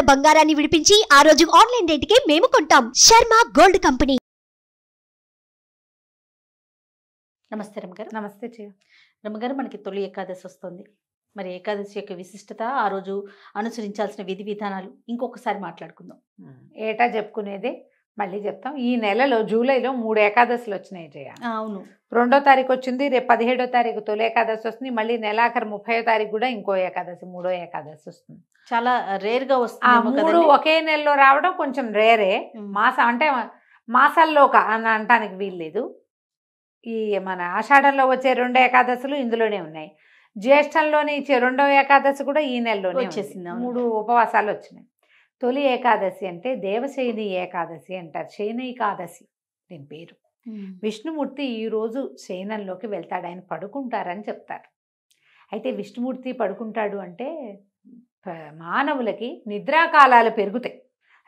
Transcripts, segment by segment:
బంగారాన్ని విడిపించి ఆ రోజు ఆన్లైన్ రేటుకే మేము కొంటాం. Sharma gold company. నమస్తే రమ్మగారు. నమస్తే చెయ్య. రమ్మగారు, మనకి తొలి ఏకాదశి వస్తుంది. మరి ఏకాదశి యొక్క విశిష్టత, ఆ రోజు అనుసరించాల్సిన విధి విధానాలు ఇంకొకసారి మాట్లాడుకుందాం. ఏటా చెప్పుకునేదే మళ్ళీ చెప్తాం. ఈ నెలలో జూలైలో 3 ఏకాదశులు వచ్చినాయి జయ. అవును, 2వ తారీఖు వచ్చింది, రేపు 17వ తారీఖు తొలి ఏకాదశి వస్తుంది, మళ్ళీ నెలాఖరు 30వ తారీఖు కూడా ఇంకో ఏకాదశి, 3వ ఏకాదశి వస్తుంది. చాలా రేర్ గా ఆ వస్తుంది. 3 ఒకే నెలలో రావడం కొంచెం రేరే. మాసం అంటే మాసాల్లో అని అనటానికి వీల్లేదు. ఈ మన ఆషాఢంలో వచ్చే 2 ఏకాదశులు ఇందులోనే ఉన్నాయి. జ్యేష్ఠంలోని ఇచ్చే 2వ ఏకాదశి కూడా ఈ నెలలోనే వచ్చేసింది. 3 ఉపవాసాలు వచ్చినాయి. తొలి ఏకాదశి అంటే దేవశయని ఏకాదశి అంటారు. శయనైకాదశి దీని పేరు. విష్ణుమూర్తి ఈరోజు శయనంలోకి వెళ్తాడు, ఆయన పడుకుంటారని చెప్తారు. అయితే విష్ణుమూర్తి పడుకుంటాడు అంటే మానవులకి నిద్రాకాలాలు పెరుగుతాయి,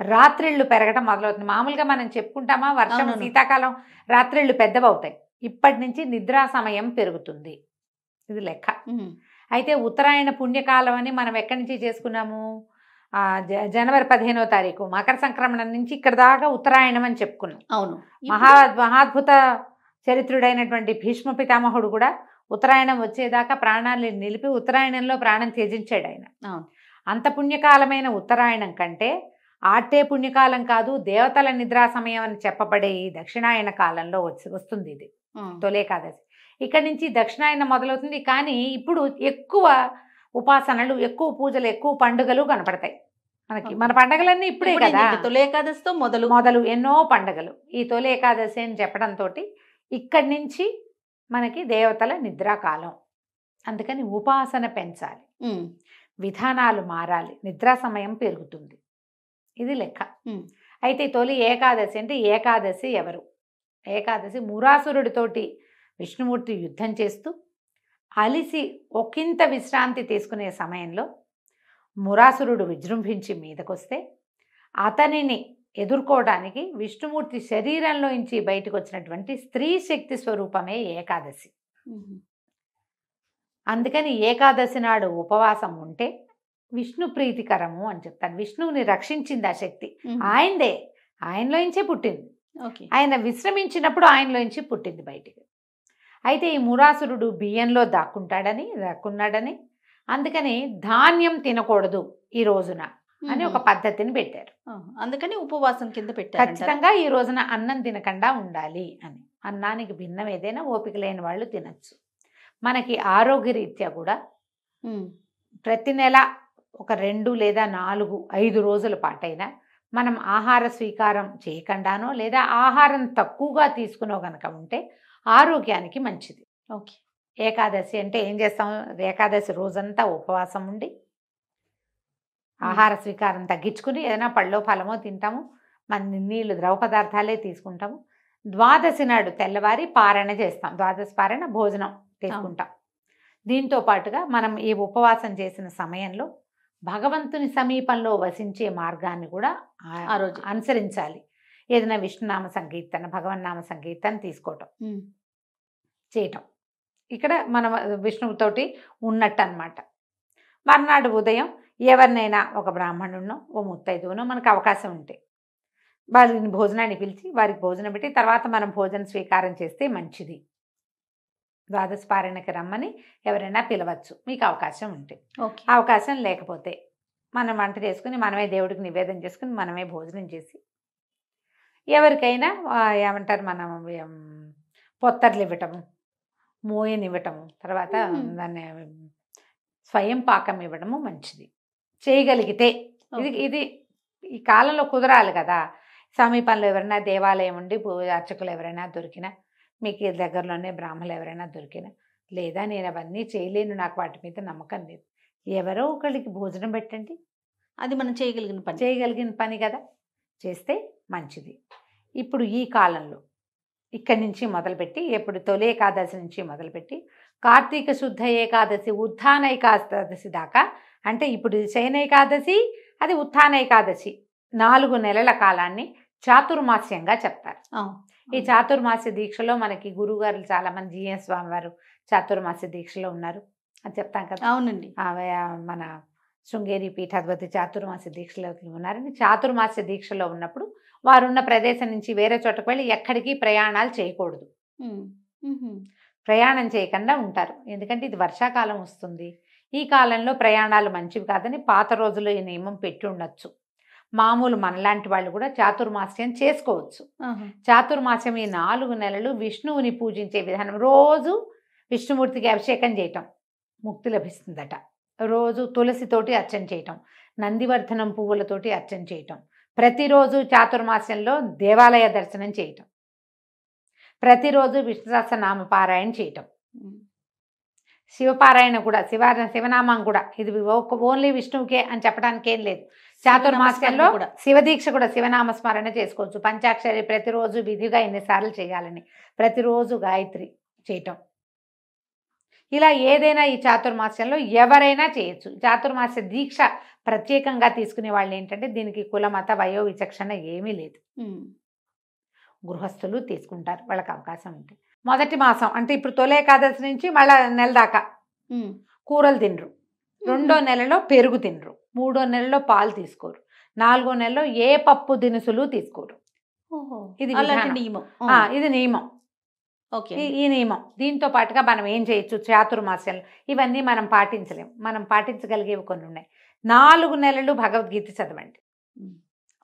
రాత్రిళ్ళు పెరగటం మొదలవుతుంది. మామూలుగా మనం చెప్పుకుంటామా, వర్షం శీతాకాలం రాత్రిళ్ళు పెద్దవవుతాయి. ఇప్పటి నుంచి నిద్రా సమయం పెరుగుతుంది, ఇది లెక్క. అయితే ఉత్తరాయణ పుణ్యకాలం అని మనం ఎక్కడి నుంచి చేసుకున్నాము, జనవరి 15వ తారీఖు మకర సంక్రమణం నుంచి ఇక్కడ దాకా ఉత్తరాయణం అని చెప్పుకున్నాం. అవును, మహాద్భుత చరిత్రుడైనటువంటి భీష్మ పితామహుడు కూడా ఉత్తరాయణం వచ్చేదాకా ప్రాణాలు నిలిపి ఉత్తరాయణంలో ప్రాణం త్యజించాడు ఆయన. అంత పుణ్యకాలమైన ఉత్తరాయణం కంటే ఆటే పుణ్యకాలం కాదు, దేవతల నిద్రా సమయం అని చెప్పబడే ఈ దక్షిణాయన కాలంలో వస్తుంది ఇది తొలేకాదశి. ఇక్కడి నుంచి దక్షిణాయన మొదలవుతుంది. కానీ ఇప్పుడు ఎక్కువ ఉపాసనలు, ఎక్కువ పూజలు, ఎక్కువ పండుగలు కనపడతాయి మనకి. మన పండుగలన్నీ ఇప్పుడే కదా, తొలి ఏకాదశితో మొదలు ఎన్నో పండుగలు ఈ తొలి ఏకాదశి అని చెప్పడంతో ఇక్కడి నుంచి మనకి దేవతల నిద్రాకాలం. అందుకని ఉపాసన పెంచాలి, విధానాలు మారాలి, నిద్రా సమయం పెరుగుతుంది, ఇది లెక్క. అయితే తొలి ఏకాదశి అంటే ఏకాదశి ఎవరు? ఏకాదశి మురాసురుడితోటి విష్ణుమూర్తి యుద్ధం చేస్తూ అలిసి ఒకంత విశ్రాంతి తీసుకునే సమయంలో మురాసురుడు విజృంభించి మీదకొస్తే అతనిని ఎదుర్కోవడానికి విష్ణుమూర్తి శరీరంలోంచి బయటకు వచ్చినటువంటి స్త్రీ శక్తి స్వరూపమే ఏకాదశి. అందుకని ఏకాదశి నాడు ఉపవాసం ఉంటే విష్ణు ప్రీతికరము అని చెప్తాను. విష్ణువుని రక్షించింది ఆ శక్తి, ఆయనదే, ఆయనలోంచే పుట్టింది. ఆయన విశ్రమించినప్పుడు ఆయనలోంచి పుట్టింది బయటికి. అయితే ఈ మురాసురుడు బియ్యంలో దాక్కున్నాడని అందుకని ధాన్యం తినకూడదు ఈ రోజున అని ఒక పద్ధతిని పెట్టారు. అందుకని ఉపవాసం కింద పెట్టారు. ఖచ్చితంగా ఈ రోజున అన్నం తినకుండా ఉండాలి అని. అన్నానికి భిన్నం ఏదైనా ఓపిక లేని వాళ్ళు తినచ్చు. మనకి ఆరోగ్యరీత్యా కూడా ప్రతి నెల ఒక 2 లేదా 4, 5 రోజుల పాటైనా మనం ఆహార స్వీకారం చేయకుండానో లేదా ఆహారం తక్కువగా తీసుకునో గనక ఉంటే ఆరోగ్యానికి మంచిది. ఓకే. ఏకాదశి అంటే ఏం చేస్తాం, ఏకాదశి రోజంతా ఉపవాసం ఉండి ఆహార స్వీకారం తగ్గించుకుని ఏదైనా పళ్ళో ఫలమో తింటాము, మన నీళ్ళు ద్రవ పదార్థాలే తీసుకుంటాము. ద్వాదశి నాడు తెల్లవారి పారణ చేస్తాం, ద్వాదశి పారణ భోజనం తీసుకుంటాం. దీంతో పాటుగా మనం ఈ ఉపవాసం చేసిన సమయంలో భగవంతుని సమీపంలో వసించే మార్గాన్ని కూడా ఆ రోజు అనుసరించాలి. ఏదైనా విష్ణునామ సంకీర్తన, భగవన్నామ సంకీర్తన తీసుకోవటం చేయటం, ఇక్కడ మనం విష్ణువుతోటి ఉన్నట్టు అన్నమాట. మర్నాడు ఉదయం ఎవరినైనా ఒక బ్రాహ్మణుడినో ఓ ముత్తైదువునో మనకు అవకాశం ఉంటే వారిని భోజనాన్ని పిలిచి వారికి భోజనం పెట్టి తర్వాత మనం భోజన స్వీకారం చేస్తే మంచిది. ద్వాదశి పారాయణకి రమ్మని ఎవరైనా పిలవచ్చు మీకు అవకాశం ఉంటే. అవకాశం లేకపోతే మనం వంట చేసుకుని మనమే దేవుడికి నివేదన చేసుకుని మనమే భోజనం చేసి ఎవరికైనా ఏమంటారు మనం పొత్తర్లు ఇవ్వటము, మోయనివ్వటము, తర్వాత దాన్ని స్వయం పాకం ఇవ్వడము మంచిది చేయగలిగితే. ఇది ఈ కాలంలో కుదరాలి కదా. సమీపంలో ఎవరైనా దేవాలయం ఉండి అర్చకులు ఎవరైనా దొరికినా, మీకు దగ్గరలోనే బ్రాహ్మణులు ఎవరైనా దొరికినా, లేదా నేను అవన్నీ చేయలేను, నాకు వాటి మీద నమ్మకం లేదు, ఎవరో ఒకరికి భోజనం పెట్టండి. అది మనం చేయగలిగిన పని కదా, చేస్తే మంచిది. ఇప్పుడు ఈ కాలంలో ఇక్కడి నుంచి మొదలుపెట్టి, ఎప్పుడు తొలి ఏకాదశి నుంచి మొదలుపెట్టి కార్తీక శుద్ధ ఏకాదశి, ఉత్థాన ఏకాదశి దాకా, అంటే ఇప్పుడు శయన ఏకాదశి, అది ఉత్థాన ఏకాదశి, 4 నెలల కాలాన్ని చాతుర్మాస్యంగా చెప్తారు. ఈ చాతుర్మాస్య దీక్షలో మనకి గురువుగారు చాలామంది, జిఎస్ స్వామి వారు చాతుర్మాస్య దీక్షలో ఉన్నారు అని చెప్తాం కదా. అవునండి. మన శృంగేరి పీఠాధిపతి చాతుర్మాస్య దీక్షలో ఉన్నారని. చాతుర్మాస్య దీక్షలో ఉన్నప్పుడు వారున్న ప్రదేశం నుంచి వేరే చోటకు వెళ్ళి ఎక్కడికి ప్రయాణాలు చేయకూడదు. ప్రయాణం చేయకుండా ఉంటారు. ఎందుకంటే ఇది వర్షాకాలం వస్తుంది, ఈ కాలంలో ప్రయాణాలు మంచివి కాదని పాత రోజుల్లో ఈ నియమం పెట్టి ఉండొచ్చు. మామూలు మనలాంటి వాళ్ళు కూడా చాతుర్మాస్యం చేసుకోవచ్చు. చాతుర్మాస్యం ఈ 4 నెలలు విష్ణువుని పూజించే విధానం. రోజు విష్ణుమూర్తికి అభిషేకం చేయటం ముక్తి లభిస్తుందట. రోజు తులసితోటి అర్చన చేయటం, నందివర్ధనం పువ్వులతోటి అర్చన చేయటం, ప్రతిరోజు చాతుర్మాస్యంలో దేవాలయ దర్శనం చేయటం, ప్రతిరోజు విష్ణు సహస్రనామ పారాయణ చేయటం, శివపారాయణ కూడా, శివనామం కూడా. ఇది ఓన్లీ విష్ణువుకే అని చెప్పడానికి ఏం లేదు. చాతుర్మాస్యంలో శివదీక్ష కూడా శివనామ స్మరణ చేసుకోవచ్చు. పంచాక్షరి ప్రతిరోజు విధిగా ఎన్నిసార్లు చేయాలని, ప్రతిరోజు గాయత్రి చేయటం, ఇలా ఏదైనా ఈ చాతుర్మాస్యంలో ఎవరైనా చేయొచ్చు. చాతుర్మాస్య దీక్ష ప్రత్యేకంగా తీసుకునే వాళ్ళు ఏంటంటే దీనికి కుల మత వయో విచక్షణ ఏమీ లేదు. గృహస్థులు తీసుకుంటారు, వాళ్ళకి అవకాశం ఉంటుంది. మొదటి మాసం అంటే ఇప్పుడు తొలి ఏకాదశి నుంచి మళ్ళీ నెల దాకా కూరలు తినరు. 2వ నెలలో పెరుగు తినరు. 3వ నెలలో పాలు తీసుకోరు. 4వ నెలలో ఏ పప్పు దినుసులు తీసుకోరు. ఇది నియమం. ఇది నియమం. ఈ నియమం. దీంతో పాటుగా మనం ఏం చేయొచ్చు చాతుర్మాస్యంలో, ఇవన్నీ మనం పాటించలేం. మనం పాటించగలిగేవి కొన్ని ఉన్నాయి. 4 నెలలు భగవద్గీత చదవండి,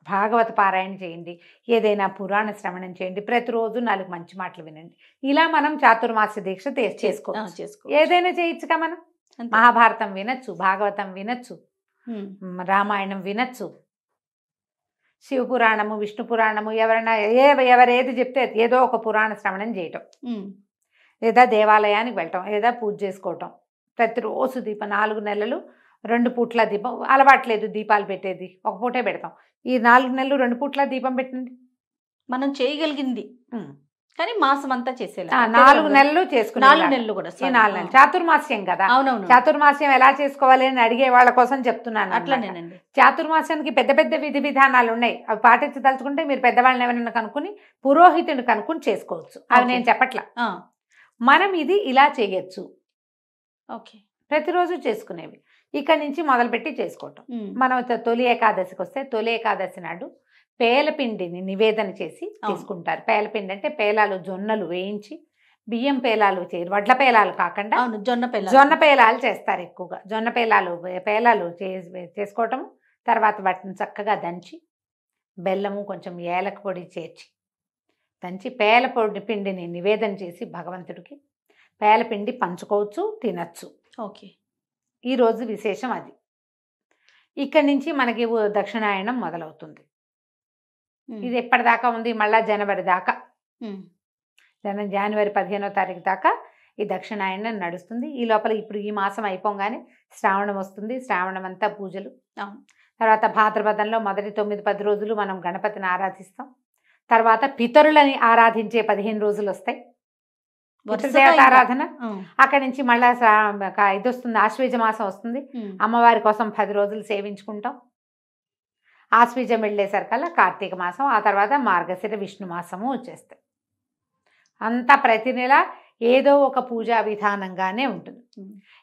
భాగవత పారాయణ చేయండి, ఏదైనా పురాణ శ్రవణం చేయండి, ప్రతిరోజు 4 మంచి మాటలు వినండి. ఇలా మనం చాతుర్మాస్య దీక్ష చేసుకోవచ్చు. ఏదైనా చేయొచ్చుగా మనం. మహాభారతం వినొచ్చు, భాగవతం వినొచ్చు, రామాయణం వినొచ్చు, శివపురాణము, విష్ణు పురాణము, ఎవరైనా ఎవరేది చెప్తే ఏదో ఒక పురాణ శ్రవణం చేయటం, లేదా దేవాలయానికి వెళ్ళటం, లేదా పూజ చేసుకోవటం. ప్రతిరోజు దీపం 4 నెలలు 2 పూట్ల దీపం. అలవాట్లేదు దీపాలు పెట్టేది, ఒక పూటే పెడతాం. ఈ 4 నెలలు 2 పూట్ల దీపం పెట్టండి. మనం చేయగలిగింది, కానీ మాసం అంతా చేసేలా 4 నెలలు చేసుకుని 4 నెలలు కూడా ఈ 4 నెలలు చాతుర్మాస్యం కదా. అవునవును. చాతుర్మాస్యం ఎలా చేసుకోవాలి అని అడిగే వాళ్ళ కోసం చెప్తున్నాను. అట్లానేనండి. చాతుర్మాస్యానికి పెద్ద పెద్ద విధి విధానాలు ఉన్నాయి. అవి పాటించదలుచుకుంటే మీరు పెద్దవాళ్ళని ఎవరైనా కనుక్కుని, పురోహితుని కనుక్కుని చేసుకోవచ్చు. అవి నేను చెప్పట్లా. మనం ఇది ఇలా చేయొచ్చు. ప్రతిరోజు చేసుకునేవి. ఇక్కడి నుంచి మొదలుపెట్టి చేసుకోవటం. మనం తొలి ఏకాదశికి వస్తే తొలి ఏకాదశి నాడు పేలపిండిని నివేదన చేసి తీసుకుంటారు. పేలపిండి అంటే పేలాలు, జొన్నలు వేయించి, బియ్యం పేలాలు చేయరు, వడ్ల పేలాలు కాకుండా జొన్న పేలాలు చేస్తారు ఎక్కువగా. జొన్న పేలాలు చేసుకోవటం. తర్వాత వాటిని చక్కగా దంచి బెల్లము కొంచెం ఏలక పొడి చేర్చి దంచి పేలపొడి పిండిని నివేదన చేసి భగవంతుడికి పేలపిండి పంచుకోవచ్చు, తినచ్చు. ఈరోజు విశేషం అది. ఇక్కడి నుంచి మనకి దక్షిణాయనం మొదలవుతుంది. ఇది ఎప్పటిదాకా ఉంది, మళ్ళా జనవరి దాకా, జనవరి 15వ తారీఖు దాకా ఈ దక్షిణాయనం నడుస్తుంది. ఈ లోపల ఇప్పుడు ఈ మాసం అయిపోగానే శ్రావణం వస్తుంది. శ్రావణం అంతా పూజలు. తర్వాత భాద్రపదంలో మొదటి 9-10 రోజులు మనం గణపతిని ఆరాధిస్తాం. తర్వాత పితరులని ఆరాధించే 15 రోజులు వస్తాయి, ఆరాధన. అక్కడి నుంచి మళ్ళా ఇది వస్తుంది, ఆశ్వీజ మాసం వస్తుంది. అమ్మవారి కోసం 10 రోజులు సేవించుకుంటాం. ఆశ్వీజం వెళ్ళేసరికల్లా కార్తీక మాసం, ఆ తర్వాత మార్గశిర విష్ణు మాసము వచ్చేస్తాయి. అంతా ప్రతి నెల ఏదో ఒక పూజా విధానంగానే ఉంటుంది.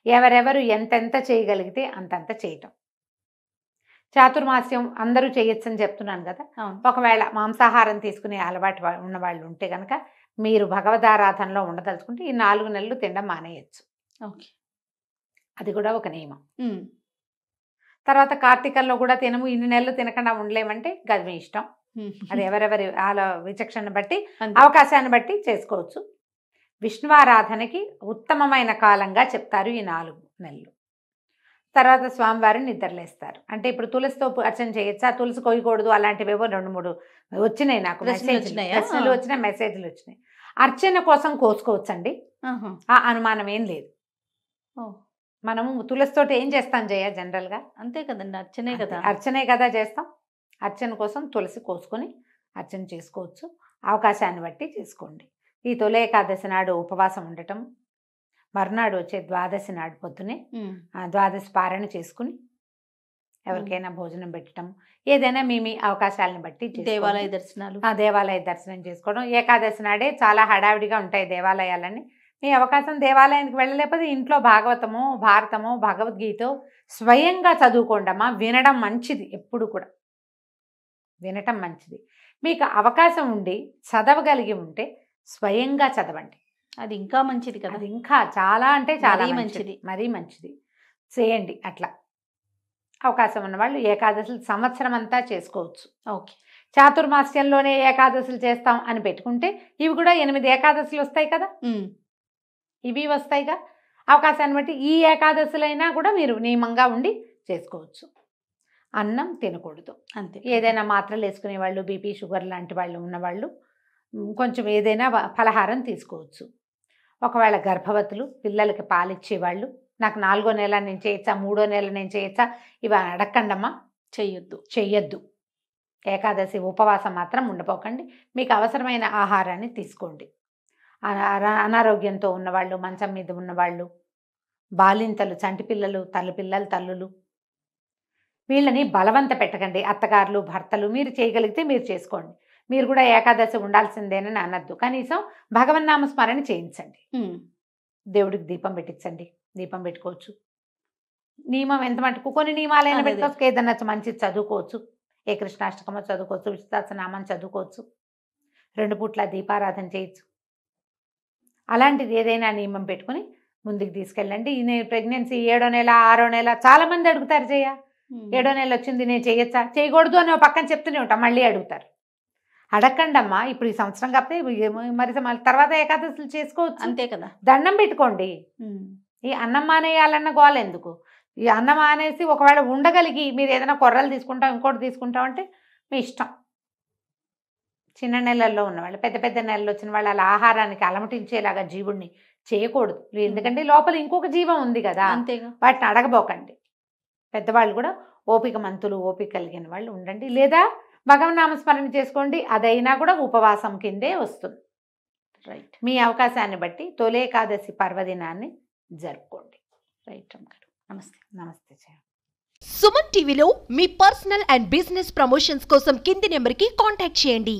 ఎవరెవరు ఎంతెంత చేయగలిగితే అంతంత చేయటం. చాతుర్మాస్యం అందరూ చేయొచ్చని చెప్తున్నాను కదా. ఒకవేళ మాంసాహారం తీసుకునే అలవాటు ఉన్న వాళ్ళు ఉంటే కనుక మీరు భగవదారాధనలో ఉండదలుచుకుంటే ఈ 4 నెలలు తినడం మానేయచ్చు. అది కూడా ఒక నియమం. తర్వాత కార్తీకంలో కూడా తినము, ఇన్ని నెలలు తినకుండా ఉండలేమంటే గది మీ ఇష్టం. అది ఎవరెవరి విచక్షణ బట్టి, అవకాశాన్ని బట్టి చేసుకోవచ్చు. విష్ణువారాధనకి ఉత్తమమైన కాలంగా చెప్తారు ఈ 4 నెలలు. తర్వాత స్వామివారిని నిద్రలేస్తారు. అంటే ఇప్పుడు తులసితో అర్చన చేయొచ్చా, తులసి కొయ్యకూడదు, అలాంటివేవో 2-3 వచ్చినాయి నాకు, ప్రశ్నలు వచ్చినాయి, మెసేజ్లు వచ్చినాయి. అర్చన కోసం కోసుకోవచ్చండి, ఆ అనుమానం ఏం లేదు. మనము తులసితోటి ఏం చేస్తాం జయ, జనరల్గా అంతే కదండి, అర్చనే కదా చేస్తాం. అర్చన కోసం తులసి కోసుకొని అర్చన చేసుకోవచ్చు. అవకాశాన్ని బట్టి చేసుకోండి. ఈ తొలి ఏకాదశి నాడు ఉపవాసం ఉండటం, మర్నాడు వచ్చే ద్వాదశి నాడు పొద్దునే ద్వాదశి పారాయణ చేసుకుని ఎవరికైనా భోజనం పెట్టడం, ఏదైనా మీ అవకాశాలను బట్టి దేవాలయ దర్శనం చేసుకోవడం. ఏకాదశి నాడే చాలా హడావిడిగా ఉంటాయి దేవాలయాలన్నీ, మీ అవకాశం దేవాలయానికి వెళ్ళలేకపోతే ఇంట్లో భాగవతమో భారతమో భగవద్గీతో స్వయంగా చదువుకోండమ్మా. వినడం మంచిది, ఎప్పుడు కూడా వినటం మంచిది. మీకు అవకాశం ఉండి చదవగలిగి ఉంటే స్వయంగా చదవండి, అది ఇంకా మంచిది కదా. అది ఇంకా చాలా అంటే చాలా మరీ మంచిది, మరీ మంచిది. చేయండి అట్లా. అవకాశం ఉన్నవాళ్ళు ఏకాదశులు సంవత్సరం అంతా చేసుకోవచ్చు. ఓకే. చాతుర్మాస్యంలోనే ఏకాదశులు చేస్తాం అని పెట్టుకుంటే ఇవి కూడా 8 ఏకాదశులు వస్తాయి కదా, ఇవి వస్తాయిగా. అవకాశాన్ని బట్టి ఈ ఏకాదశులైనా కూడా మీరు నియమంగా ఉండి చేసుకోవచ్చు. అన్నం తినకూడదు అంతే. ఏదైనా మాత్రలు వేసుకునే వాళ్ళు, బీపీ షుగర్ లాంటి వాళ్ళు ఉన్నవాళ్ళు కొంచెం ఏదైనా ఫలహారం తీసుకోవచ్చు. ఒకవేళ గర్భవతులు, పిల్లలకి పాలిచ్చేవాళ్ళు, నాకు 4వ నెల నేను చేయొచ్చా, 3వ నెల నేను చేయొచ్చా, ఇవి అడగండమ్మా. చెయ్యొద్దు. ఏకాదశి ఉపవాసం మాత్రం ఉండపోకండి. మీకు అవసరమైన ఆహారాన్ని తీసుకోండి. అనారోగ్యంతో ఉన్నవాళ్ళు, మంచం మీద ఉన్నవాళ్ళు, బాలింతలు, చంటి పిల్లలు, తల్లులు, వీళ్ళని బలవంత పెట్టకండి. అత్తగారులు, భర్తలు మీరు చేయగలిగితే మీరు చేసుకోండి. మీరు కూడా ఏకాదశి ఉండాల్సిందేనని అనద్దు. కనీసం భగవన్నామ స్మరణ చేయించండి. దేవుడికి దీపం పెట్టించండి, దీపం పెట్టుకోవచ్చు. నియమం ఎంత మటుకు కొన్ని నియమాలైనా పెట్టుకోవచ్చు. ఏదన్నా మంచిది చదువుకోవచ్చు, ఏ కృష్ణాష్టకమో చదువుకోవచ్చు, విష్ణుసహస్రనామం చదువుకోవచ్చు, 2 పూట్ల దీపారాధన చేయొచ్చు. అలాంటిది ఏదైనా నియమం పెట్టుకుని ముందుకు తీసుకెళ్ళండి. నేను ప్రెగ్నెన్సీ 7వ నెల 6వ నెల చాలా మంది అడుగుతారు, 7వ నెల వచ్చింది నేను చేయొచ్చా, చేయకూడదు అని పక్కన చెప్తూనే ఉంటాం, మళ్ళీ అడుగుతారు. అడగండి అమ్మా. ఇప్పుడు ఈ సంవత్సరం కాకపోతే మరి తర్వాత ఏకాదశులు చేసుకోవచ్చు, అంతే కదా. దండం పెట్టుకోండి. ఈ అన్నం మానేయాలన్న గోల ఎందుకు? ఈ అన్నం మానేసి ఒకవేళ ఉండగలిగి మీరు ఏదైనా కొర్రలు తీసుకుంటాం, ఇంకోటి తీసుకుంటాం అంటే మీ ఇష్టం. చిన్న నెలల్లో ఉన్నవాళ్ళు, పెద్ద నెలలు వచ్చిన వాళ్ళు అలా ఆహారానికి అలమటించేలాగా జీవుడిని చేయకూడదు. ఎందుకంటే లోపల ఇంకొక జీవం ఉంది కదా, అంతేగా. వాటిని అడగబోకండి. పెద్దవాళ్ళు కూడా ఓపిక మంతులు, ఓపిక కలిగిన వాళ్ళు ఉండండి. లేదా భగవన్నామస్మరణ చేసుకోండి, అదైనా కూడా ఉపవాసం కిందే వస్తుంది. రైట్. మీ అవకాశాన్ని బట్టి తొలి ఏకాదశి పర్వదినాన్ని జరుపుకోండి. రైట్ అమ్మగారు. నమస్తే. సుమన్ టీవీలో మీ పర్సనల్ అండ్ బిజినెస్ ప్రమోషన్స్ కోసం కింది నెంబర్కి కాంటాక్ట్ చేయండి.